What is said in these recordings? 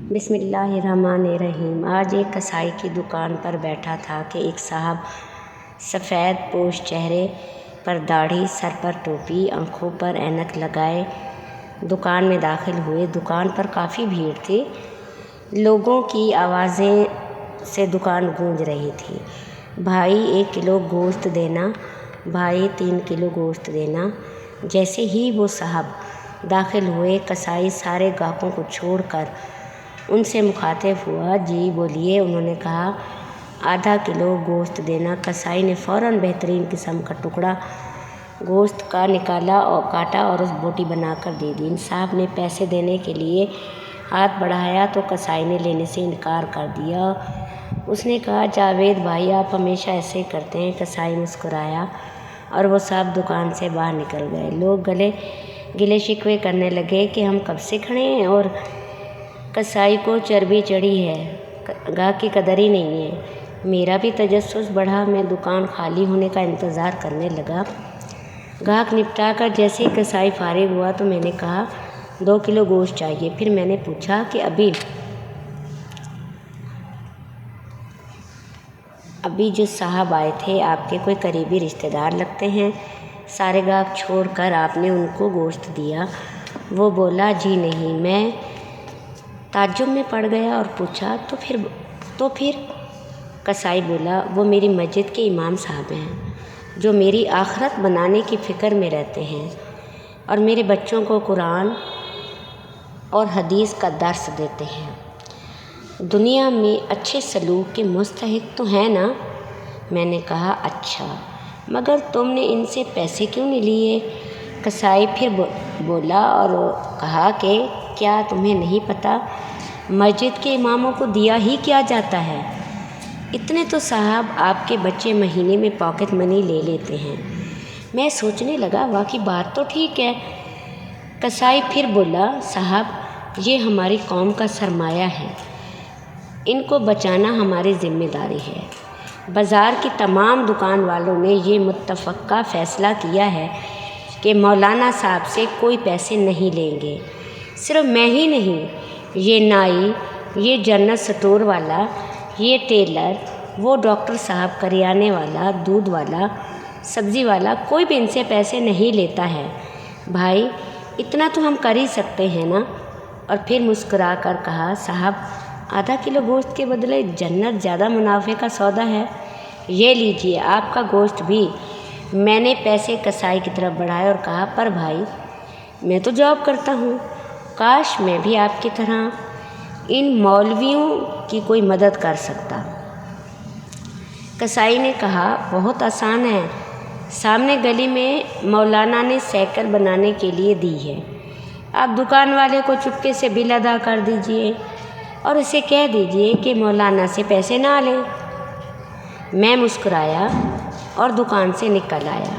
بسم اللہ الرحمن الرحیم۔ آج ایک کسائی کی دکان پر بیٹھا تھا کہ ایک صاحب سفید پوش، چہرے پر داڑھی، سر پر ٹوپی، آنکھوں پر اینک لگائے دکان میں داخل ہوئے۔ دکان پر کافی بھیڑ تھی، لوگوں کی آوازیں سے دکان گونج رہی تھی۔ بھائی 1 کلو گوشت دینا، بھائی 3 کلو گوشت دینا۔ جیسے ہی وہ صاحب داخل ہوئے، کسائی سارے گاہکوں کو چھوڑ کر ان سے مخاطب ہوا۔ جی بولیے، انہوں نے کہا۔ ½ کلو گوشت دینا۔ کسائی نے فوراً بہترین قسم کا ٹکڑا گوشت کا نکالا اور کاٹا اور اس بوٹی بنا کر دے دی۔ صاحب نے پیسے دینے کے لیے ہاتھ بڑھایا تو کسائی نے لینے سے انکار کر دیا۔ اس نے کہا، جاوید بھائی، آپ ہمیشہ ایسے ہی کرتے ہیں۔ کسائی مسکرایا اور وہ صاحب دکان سے باہر نکل گئے۔ لوگ گلے شکوے کرنے لگے کہ ہم کب سے کھڑے ہیں اور کسائی کو چربی چڑھی ہے، گاہک کی قدر ہی نہیں ہے۔ میرا بھی تجسس بڑھا، میں دکان خالی ہونے کا انتظار کرنے لگا۔ گاہک نپٹا کر جیسے ہی کسائی فارغ ہوا تو میں نے کہا، 2 کلو گوشت چاہیے۔ پھر میں نے پوچھا کہ ابھی جو صاحب آئے تھے آپ کے کوئی قریبی رشتہ دار لگتے ہیں؟ سارے گاہک چھوڑ کر آپ نے ان کو گوشت دیا؟ وہ بولا، جی نہیں۔ میں تعجب میں پڑ گیا اور پوچھا، تو پھر؟ کسائی بولا، وہ میری مسجد کے امام صاحب ہیں جو میری آخرت بنانے کی فکر میں رہتے ہیں اور میرے بچوں کو قرآن اور حدیث کا درس دیتے ہیں۔ دنیا میں اچھے سلوک کے مستحق تو ہیں نا؟ میں نے کہا، اچھا، مگر تم نے ان سے پیسے کیوں نہیں لیے؟ کسائی پھر بولا اور کہا کہ کیا تمہیں نہیں پتہ مسجد کے اماموں کو دیا ہی کیا جاتا ہے؟ اتنے تو صاحب آپ کے بچے مہینے میں پاکٹ منی لے لیتے ہیں۔ میں سوچنے لگا، واقعی بات تو ٹھیک ہے۔ کسائی پھر بولا، صاحب یہ ہماری قوم کا سرمایہ ہے، ان کو بچانا ہماری ذمہ داری ہے۔ بازار کی تمام دکان والوں نے یہ متفقہ فیصلہ کیا ہے کہ مولانا صاحب سے کوئی پیسے نہیں لیں گے۔ صرف میں ہی نہیں، یہ نائی، یہ جنرل سٹور والا، یہ ٹیلر، وہ ڈاکٹر صاحب، کریانے والا، دودھ والا، سبزی والا، کوئی بھی ان سے پیسے نہیں لیتا ہے۔ بھائی اتنا تو ہم کر ہی سکتے ہیں نا؟ اور پھر مسکرا کر کہا، صاحب ½ کلو گوشت کے بدلے جنت زیادہ منافع کا سودا ہے، یہ لیجئے آپ کا گوشت بھی۔ میں نے پیسے کسائی کی طرف بڑھائے اور کہا، پر بھائی میں تو جاب کرتا ہوں، کاش میں بھی آپ کی طرح ان مولویوں کی کوئی مدد کر سکتا۔ کسائی نے کہا، بہت آسان ہے، سامنے گلی میں مولانا نے سائیکل بنانے کے لیے دی ہے، آپ دکان والے کو چپکے سے بل ادا کر دیجئے اور اسے کہہ دیجئے کہ مولانا سے پیسے نہ لیں۔ میں مسکرایا اور دکان سے نکل آیا۔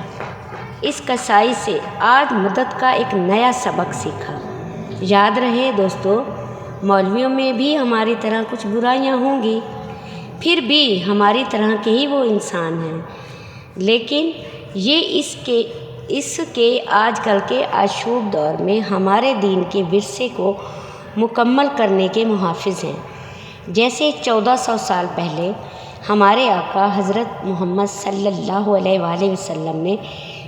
اس کسائی سے آج مدد کا ایک نیا سبق سیکھا۔ یاد رہے دوستو، مولویوں میں بھی ہماری طرح کچھ برائیاں ہوں گی، پھر بھی ہماری طرح کے ہی وہ انسان ہیں، لیکن یہ اس کے آج کل کے آشوب دور میں ہمارے دین کے ورثے کو مکمل کرنے کے محافظ ہیں۔ جیسے 1400 سال پہلے ہمارے آقا حضرت محمد صلی اللہ علیہ وآلہ وسلم نے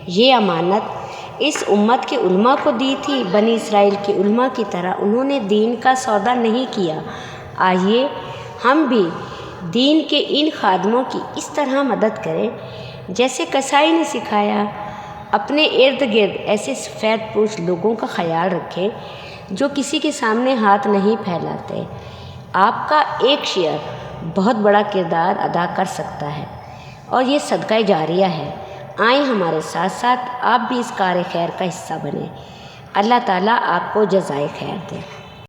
یہ امانت اس امت کے علماء کو دی تھی، بنی اسرائیل کے علماء کی طرح انہوں نے دین کا سودا نہیں کیا۔ آئیے ہم بھی دین کے ان خادموں کی اس طرح مدد کریں جیسے کسائی نے سکھایا۔ اپنے ارد گرد ایسے سفید پوش لوگوں کا خیال رکھیں جو کسی کے سامنے ہاتھ نہیں پھیلاتے۔ آپ کا ایک شیئر بہت بڑا کردار ادا کر سکتا ہے اور یہ صدقہ جاریہ ہے۔ آئیں ہمارے ساتھ ساتھ آپ بھی اس کار خیر کا حصہ بنیں۔ اللہ تعالیٰ آپ کو جزائے خیر دے۔